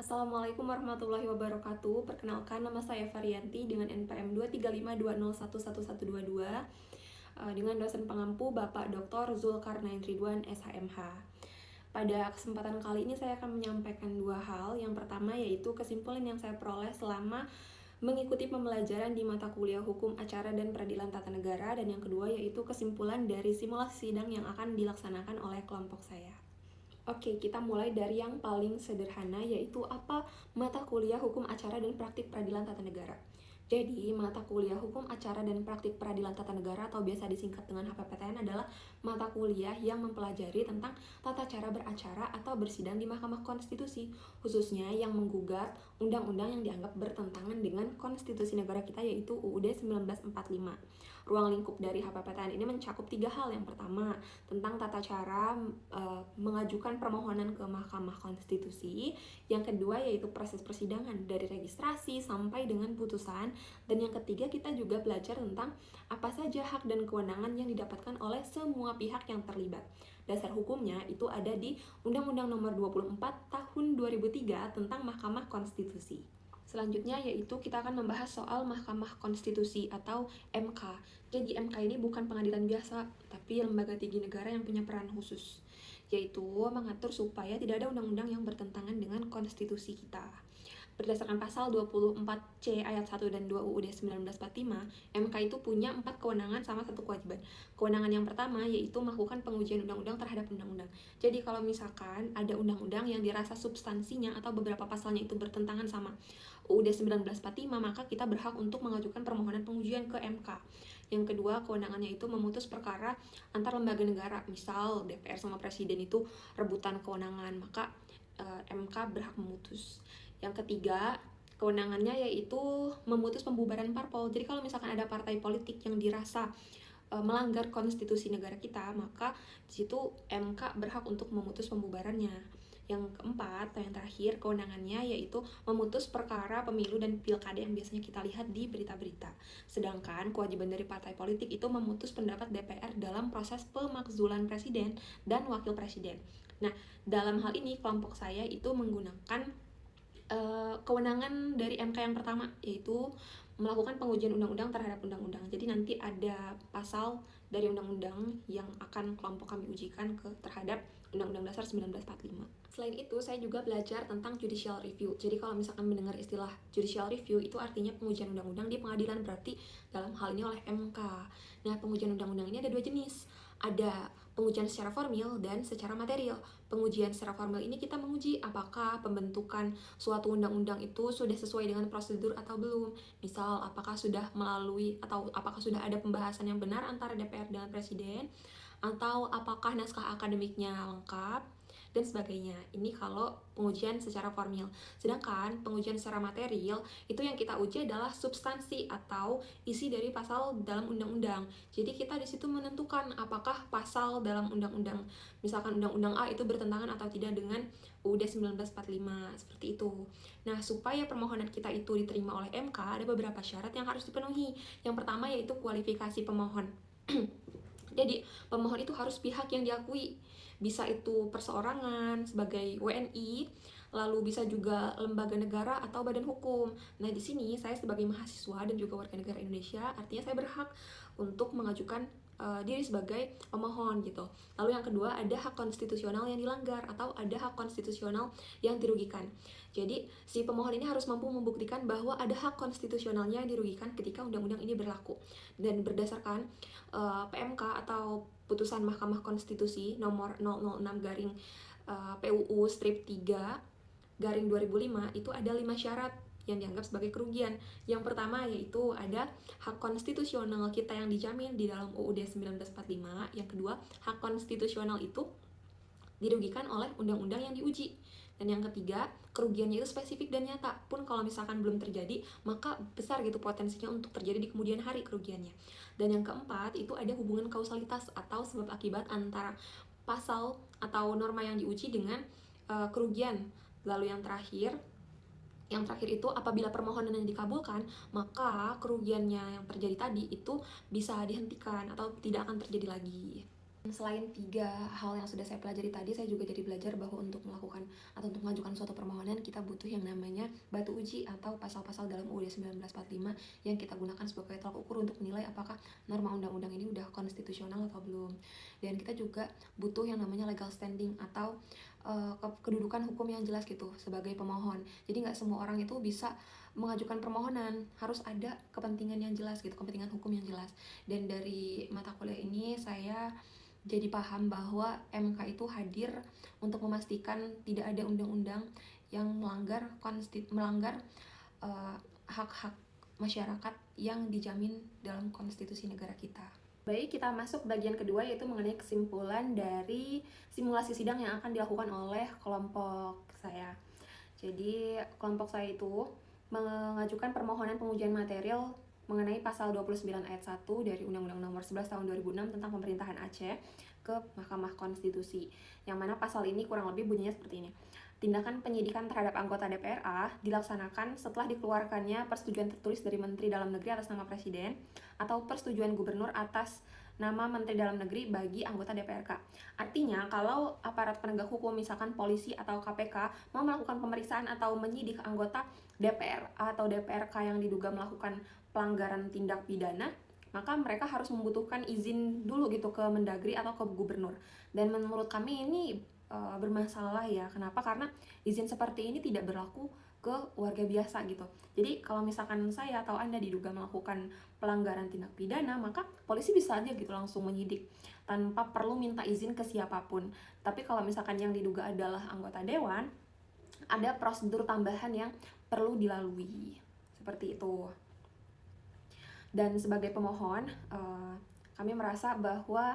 Assalamualaikum warahmatullahi wabarakatuh. Perkenalkan, nama saya Varianti dengan NPM 23520111122 dengan dosen pengampu Bapak Dr. Zulkarnain Ridwan SHMH. Pada kesempatan kali ini saya akan menyampaikan dua hal. Yang pertama yaitu kesimpulan yang saya peroleh selama mengikuti pembelajaran di mata kuliah Hukum Acara dan Peradilan Tata Negara, dan yang kedua yaitu kesimpulan dari simulasi sidang yang akan dilaksanakan oleh kelompok saya. Oke, kita mulai dari yang paling sederhana, yaitu apa mata kuliah Hukum Acara dan Praktik Peradilan Tata Negara. Jadi, mata kuliah Hukum Acara dan Praktik Peradilan Tata Negara atau biasa disingkat dengan HPPTN adalah mata kuliah yang mempelajari tentang tata cara beracara atau bersidang di Mahkamah Konstitusi, khususnya yang menggugat undang-undang yang dianggap bertentangan dengan konstitusi negara kita, yaitu UUD 1945. Ruang lingkup dari HPPTN ini mencakup tiga hal. Yang pertama, tentang tata cara mengajukan permohonan ke Mahkamah Konstitusi. Yang kedua yaitu proses persidangan dari registrasi sampai dengan putusan. Dan yang ketiga, kita juga belajar tentang apa saja hak dan kewenangan yang didapatkan oleh semua pihak yang terlibat. Dasar hukumnya itu ada di Undang-Undang Nomor 24 Tahun 2003 tentang Mahkamah Konstitusi. Selanjutnya yaitu kita akan membahas soal Mahkamah Konstitusi atau MK. Jadi MK ini bukan pengadilan biasa, tapi lembaga tinggi negara yang punya peran khusus, yaitu mengatur supaya tidak ada undang-undang yang bertentangan dengan konstitusi kita. Berdasarkan pasal 24C ayat 1 dan 2 UUD 1945, MK itu punya 4 kewenangan sama 1 kewajiban. Kewenangan yang pertama yaitu melakukan pengujian undang-undang terhadap undang-undang. Jadi kalau misalkan ada undang-undang yang dirasa substansinya atau beberapa pasalnya itu bertentangan sama UUD 1945, maka kita berhak untuk mengajukan permohonan pengujian ke MK. Yang kedua, kewenangannya itu memutus perkara antar lembaga negara. Misal DPR sama Presiden itu rebutan kewenangan, maka MK berhak memutus. Yang ketiga, kewenangannya yaitu memutus pembubaran parpol. Jadi kalau misalkan ada partai politik yang dirasa melanggar konstitusi negara kita, maka di situ MK berhak untuk memutus pembubarannya. Yang keempat atau yang terakhir, kewenangannya yaitu memutus perkara pemilu dan pilkada yang biasanya kita lihat di berita-berita. Sedangkan kewajiban dari partai politik itu memutus pendapat DPR dalam proses pemakzulan presiden dan wakil presiden. Nah, dalam hal ini kelompok saya itu menggunakan kewenangan dari MK yang pertama, yaitu melakukan pengujian undang-undang terhadap undang-undang. Jadi nanti ada pasal dari undang-undang yang akan kelompok kami ujikan terhadap Undang-Undang Dasar 1945. Selain itu, saya juga belajar tentang judicial review. Jadi kalau misalkan mendengar istilah judicial review, itu artinya pengujian undang-undang di pengadilan, berarti dalam hal ini oleh MK. Nah, pengujian undang-undang ini ada dua jenis. Ada pengujian secara formil dan secara material. Pengujian secara formil ini kita menguji apakah pembentukan suatu undang-undang itu sudah sesuai dengan prosedur atau belum. Misal, apakah sudah melalui atau apakah sudah ada pembahasan yang benar antara DPR dengan Presiden, atau apakah naskah akademiknya lengkap, dan sebagainya. Ini kalau pengujian secara formil. Sedangkan pengujian secara material itu yang kita uji adalah substansi atau isi dari pasal dalam undang-undang. Jadi kita di situ menentukan apakah pasal dalam undang-undang, misalkan undang-undang A itu bertentangan atau tidak dengan UUD 1945, seperti itu. Nah, supaya permohonan kita itu diterima oleh MK, ada beberapa syarat yang harus dipenuhi. Yang pertama yaitu kualifikasi pemohon. Jadi, pemohon itu harus pihak yang diakui. Bisa itu perseorangan sebagai WNI, lalu bisa juga lembaga negara atau badan hukum. Nah, di sini saya sebagai mahasiswa dan juga warga negara Indonesia, artinya saya berhak untuk mengajukan diri sebagai pemohon gitu. Lalu yang kedua, ada hak konstitusional yang dilanggar atau ada hak konstitusional yang dirugikan. Jadi si pemohon ini harus mampu membuktikan bahwa ada hak konstitusionalnya yang dirugikan ketika undang-undang ini berlaku. Dan berdasarkan PMK atau putusan Mahkamah Konstitusi nomor 006 garing PUU strip 3 garing 2005, itu ada 5 syarat yang dianggap sebagai kerugian. Yang pertama yaitu ada hak konstitusional kita yang dijamin di dalam UUD 1945. Yang kedua, hak konstitusional itu dirugikan oleh undang-undang yang diuji. Dan yang ketiga, kerugiannya itu spesifik dan nyata. Pun kalau misalkan belum terjadi, maka besar gitu potensinya untuk terjadi di kemudian hari kerugiannya. Dan yang keempat, itu ada hubungan kausalitas atau sebab akibat antara pasal atau norma yang diuji dengan kerugian. Lalu yang terakhir itu apabila permohonan yang dikabulkan, maka kerugiannya yang terjadi tadi itu bisa dihentikan atau tidak akan terjadi lagi. Selain 3 hal yang sudah saya pelajari tadi, saya juga jadi belajar bahwa untuk melakukan atau untuk mengajukan suatu permohonan, kita butuh yang namanya batu uji atau pasal-pasal dalam UUD 1945 yang kita gunakan sebagai tolak ukur untuk menilai apakah norma undang-undang ini udah konstitusional atau belum. Dan kita juga butuh yang namanya legal standing atau kedudukan hukum yang jelas gitu sebagai pemohon. Jadi nggak semua orang itu bisa mengajukan permohonan, harus ada kepentingan yang jelas gitu, kepentingan hukum yang jelas. Dan dari mata kuliah ini saya jadi paham bahwa MK itu hadir untuk memastikan tidak ada undang-undang yang melanggar hak-hak masyarakat yang dijamin dalam konstitusi negara kita. Baik, kita masuk bagian kedua, yaitu mengenai kesimpulan dari simulasi sidang yang akan dilakukan oleh kelompok saya. Jadi kelompok saya itu mengajukan permohonan pengujian material mengenai pasal 29 ayat 1 dari Undang-Undang Nomor 11 Tahun 2006 tentang Pemerintahan Aceh ke Mahkamah Konstitusi. Yang mana pasal ini kurang lebih bunyinya seperti ini. Tindakan penyidikan terhadap anggota DPRA dilaksanakan setelah dikeluarkannya persetujuan tertulis dari Menteri Dalam Negeri atas nama Presiden atau persetujuan Gubernur atas nama Menteri Dalam Negeri bagi anggota DPRK. Artinya, kalau aparat penegak hukum, misalkan polisi atau KPK, mau melakukan pemeriksaan atau menyidik anggota DPR atau DPRK yang diduga melakukan pelanggaran tindak pidana, maka mereka harus membutuhkan izin dulu gitu ke Mendagri atau ke Gubernur. Dan menurut kami ini bermasalah ya. Kenapa? Karena izin seperti ini tidak berlaku ke warga biasa gitu. Jadi kalau misalkan saya atau Anda diduga melakukan pelanggaran tindak pidana, maka polisi bisa aja gitu langsung menyidik tanpa perlu minta izin ke siapapun. Tapi kalau misalkan yang diduga adalah anggota dewan, ada prosedur tambahan yang perlu dilalui. Seperti itu. Dan sebagai pemohon, kami merasa bahwa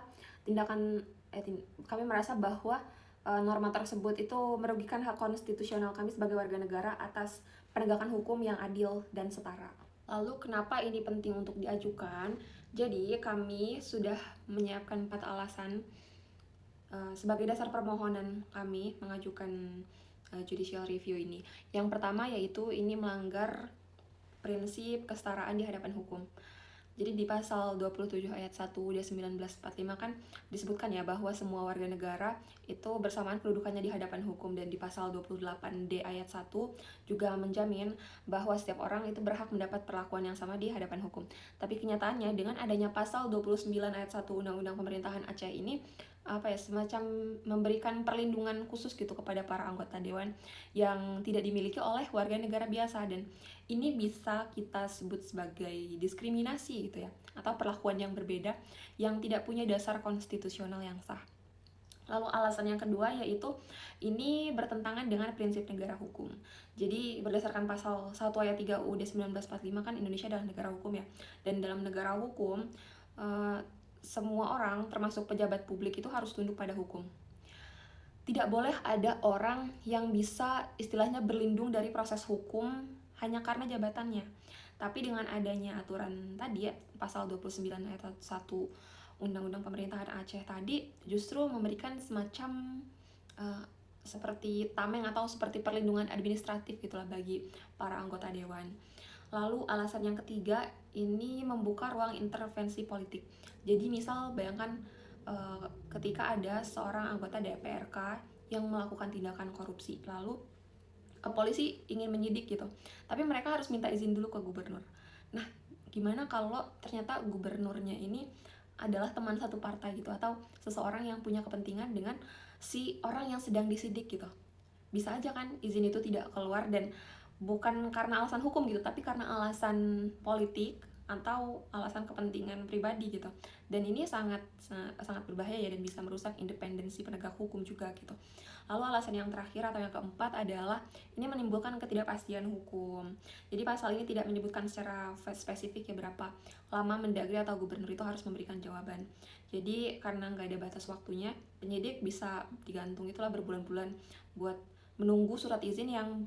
norma tersebut itu merugikan hak konstitusional kami sebagai warga negara atas penegakan hukum yang adil dan setara. Lalu kenapa ini penting untuk diajukan? Jadi kami sudah menyiapkan 4 alasan sebagai dasar permohonan kami mengajukan judicial review ini. Yang pertama yaitu ini melanggar prinsip kesetaraan di hadapan hukum. Jadi di pasal 27 ayat 1 UUD 1945 kan disebutkan ya bahwa semua warga negara itu bersamaan kedudukannya di hadapan hukum, dan di pasal 28D ayat 1 juga menjamin bahwa setiap orang itu berhak mendapat perlakuan yang sama di hadapan hukum. Tapi kenyataannya dengan adanya pasal 29 ayat 1 Undang-Undang Pemerintahan Aceh ini semacam memberikan perlindungan khusus gitu kepada para anggota dewan yang tidak dimiliki oleh warga negara biasa, dan ini bisa kita sebut sebagai diskriminasi gitu ya, atau perlakuan yang berbeda yang tidak punya dasar konstitusional yang sah. Lalu alasan yang kedua yaitu ini bertentangan dengan prinsip negara hukum. Jadi berdasarkan pasal 1 ayat 3 UUD 1945 kan Indonesia adalah negara hukum ya, dan dalam negara hukum semua orang termasuk pejabat publik itu harus tunduk pada hukum. Tidak boleh ada orang yang bisa istilahnya berlindung dari proses hukum hanya karena jabatannya. Tapi dengan adanya aturan tadi ya, pasal 29 ayat 1 Undang-Undang Pemerintahan Aceh tadi justru memberikan semacam seperti tameng atau seperti perlindungan administratif gitulah bagi para anggota dewan. Lalu alasan yang ketiga ini membuka ruang intervensi politik. Jadi misal bayangkan ketika ada seorang anggota DPRK yang melakukan tindakan korupsi, lalu polisi ingin menyidik gitu, tapi mereka harus minta izin dulu ke gubernur. Nah, gimana kalau ternyata gubernurnya ini adalah teman satu partai gitu, atau seseorang yang punya kepentingan dengan si orang yang sedang disidik gitu? Bisa aja kan izin itu tidak keluar, dan bukan karena alasan hukum gitu, tapi karena alasan politik atau alasan kepentingan pribadi gitu. Dan ini sangat berbahaya ya, dan bisa merusak independensi penegak hukum juga gitu. Lalu alasan yang terakhir atau yang keempat adalah ini menimbulkan ketidakpastian hukum. Jadi pasal ini tidak menyebutkan secara spesifik ya berapa lama Mendagri atau gubernur itu harus memberikan jawaban. Jadi karena nggak ada batas waktunya, penyidik bisa digantung itulah berbulan-bulan buat menunggu surat izin yang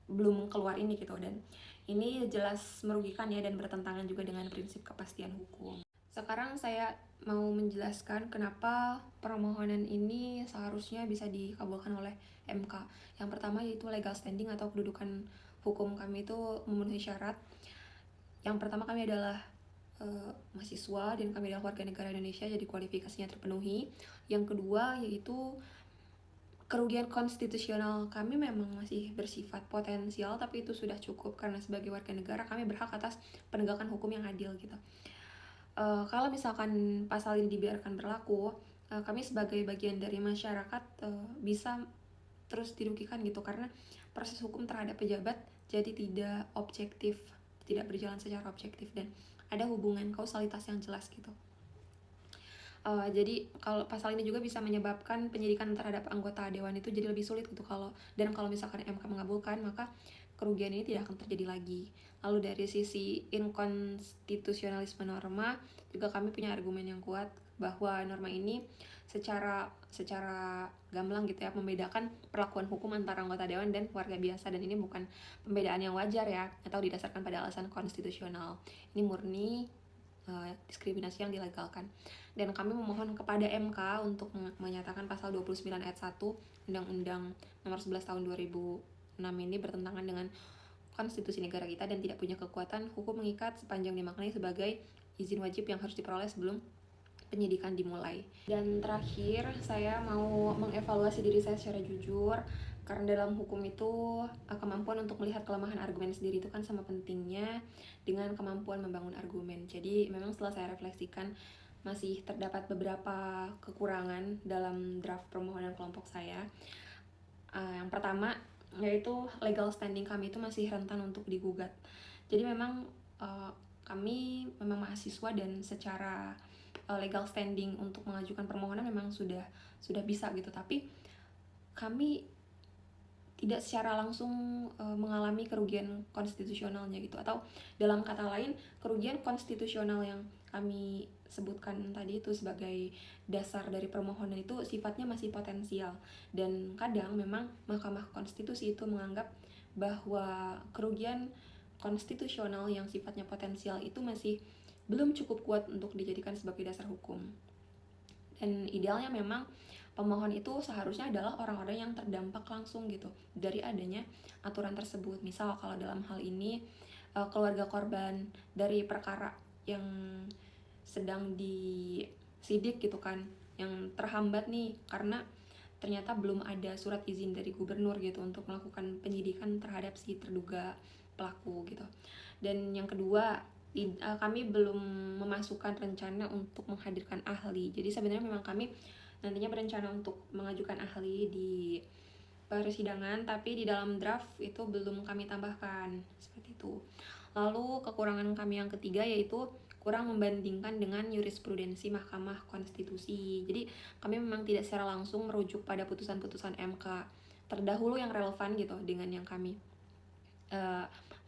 belum keluar ini gitu, dan ini jelas merugikan ya dan bertentangan juga dengan prinsip kepastian hukum. Sekarang saya mau menjelaskan kenapa permohonan ini seharusnya bisa dikabulkan oleh MK. Yang pertama yaitu legal standing atau kedudukan hukum kami itu memenuhi syarat. Yang pertama kami adalah mahasiswa dan kami adalah warga negara Indonesia, jadi kualifikasinya terpenuhi. Yang kedua yaitu kerugian konstitusional kami memang masih bersifat potensial, tapi itu sudah cukup karena sebagai warga negara kami berhak atas penegakan hukum yang adil gitu. Kalau misalkan pasal ini dibiarkan berlaku, kami sebagai bagian dari masyarakat bisa terus dirugikan gitu, karena proses hukum terhadap pejabat jadi tidak objektif, tidak berjalan secara objektif dan ada hubungan kausalitas yang jelas gitu. Jadi kalau pasal ini juga bisa menyebabkan penyidikan terhadap anggota dewan itu jadi lebih sulit gitu, kalau misalkan MK mengabulkan, maka kerugian ini tidak akan terjadi lagi. Lalu dari sisi inkonstitusionalisme norma juga kami punya argumen yang kuat bahwa norma ini secara gamblang gitu ya membedakan perlakuan hukum antara anggota dewan dan warga biasa, dan ini bukan pembedaan yang wajar ya atau didasarkan pada alasan konstitusional. Ini murni diskriminasi yang dilegalkan. Dan kami memohon kepada MK untuk menyatakan pasal 29 ayat 1 Undang-Undang Nomor 11 Tahun 2006 ini bertentangan dengan konstitusi negara kita dan tidak punya kekuatan hukum mengikat sepanjang dimaknai sebagai izin wajib yang harus diperoleh sebelum penyidikan dimulai. Dan terakhir, saya mau mengevaluasi diri saya secara jujur, karena dalam hukum itu kemampuan untuk melihat kelemahan argumen sendiri itu kan sama pentingnya dengan kemampuan membangun argumen. Jadi memang setelah saya refleksikan masih terdapat beberapa kekurangan dalam draft permohonan kelompok saya. Yang pertama yaitu legal standing kami itu masih rentan untuk digugat. Jadi memang kami memang mahasiswa dan secara legal standing untuk mengajukan permohonan memang sudah bisa gitu, tapi kami tidak secara langsung mengalami kerugian konstitusionalnya gitu, atau dalam kata lain kerugian konstitusional yang kami sebutkan tadi itu sebagai dasar dari permohonan itu sifatnya masih potensial, dan kadang memang Mahkamah Konstitusi itu menganggap bahwa kerugian konstitusional yang sifatnya potensial itu masih belum cukup kuat untuk dijadikan sebagai dasar hukum. Dan idealnya memang pemohon itu seharusnya adalah orang-orang yang terdampak langsung gitu dari adanya aturan tersebut. Misal kalau dalam hal ini keluarga korban dari perkara yang sedang disidik gitu kan, yang terhambat nih karena ternyata belum ada surat izin dari gubernur gitu untuk melakukan penyidikan terhadap si terduga pelaku gitu. Dan yang kedua, kami belum memasukkan rencana untuk menghadirkan ahli. Jadi sebenarnya memang kami nantinya berencana untuk mengajukan ahli di persidangan, tapi di dalam draft itu belum kami tambahkan seperti itu. Lalu kekurangan kami yang ketiga yaitu kurang membandingkan dengan jurisprudensi Mahkamah Konstitusi. Jadi kami memang tidak secara langsung merujuk pada putusan-putusan MK terdahulu yang relevan gitu dengan yang kami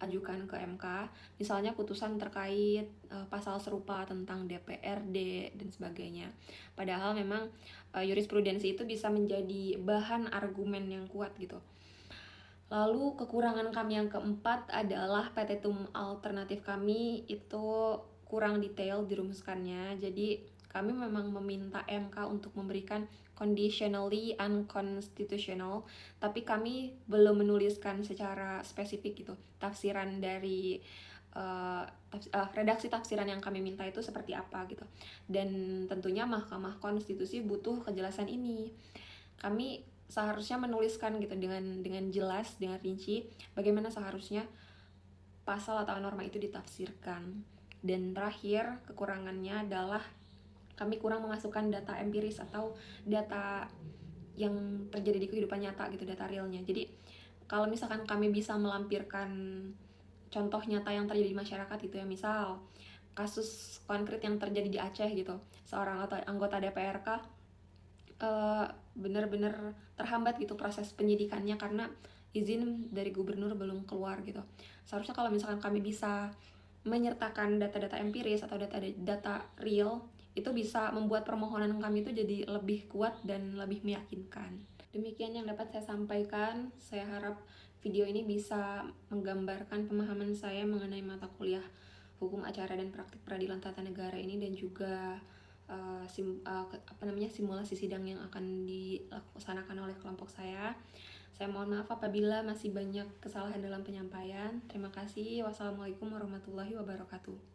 ajukan ke MK, misalnya putusan terkait pasal serupa tentang DPRD dan sebagainya. Padahal memang jurisprudensi itu bisa menjadi bahan argumen yang kuat gitu. Lalu kekurangan kami yang keempat adalah petitum alternatif kami itu kurang detail dirumuskannya. Jadi kami memang meminta MK untuk memberikan conditionally unconstitutional, tapi kami belum menuliskan secara spesifik gitu tafsiran dari redaksi tafsiran yang kami minta itu seperti apa gitu. Dan tentunya Mahkamah Konstitusi butuh kejelasan ini. Kami seharusnya menuliskan gitu dengan jelas, dengan rinci bagaimana seharusnya pasal atau norma itu ditafsirkan. Dan terakhir, kekurangannya adalah kami kurang memasukkan data empiris atau data yang terjadi di kehidupan nyata gitu, data realnya. Jadi kalau misalkan kami bisa melampirkan contoh nyata yang terjadi di masyarakat gitu ya, misal kasus konkret yang terjadi di Aceh gitu, seorang atau anggota DPRK benar-benar terhambat gitu proses penyidikannya karena izin dari gubernur belum keluar gitu. Seharusnya kalau misalkan kami bisa menyertakan data-data empiris atau data real, itu bisa membuat permohonan kami itu jadi lebih kuat dan lebih meyakinkan. Demikian yang dapat saya sampaikan. Saya harap video ini bisa menggambarkan pemahaman saya mengenai mata kuliah Hukum Acara dan Praktik Peradilan Tata Negara ini, dan juga simulasi sidang yang akan dilaksanakan oleh kelompok saya. Saya mohon maaf apabila masih banyak kesalahan dalam penyampaian. Terima kasih. Wassalamualaikum warahmatullahi wabarakatuh.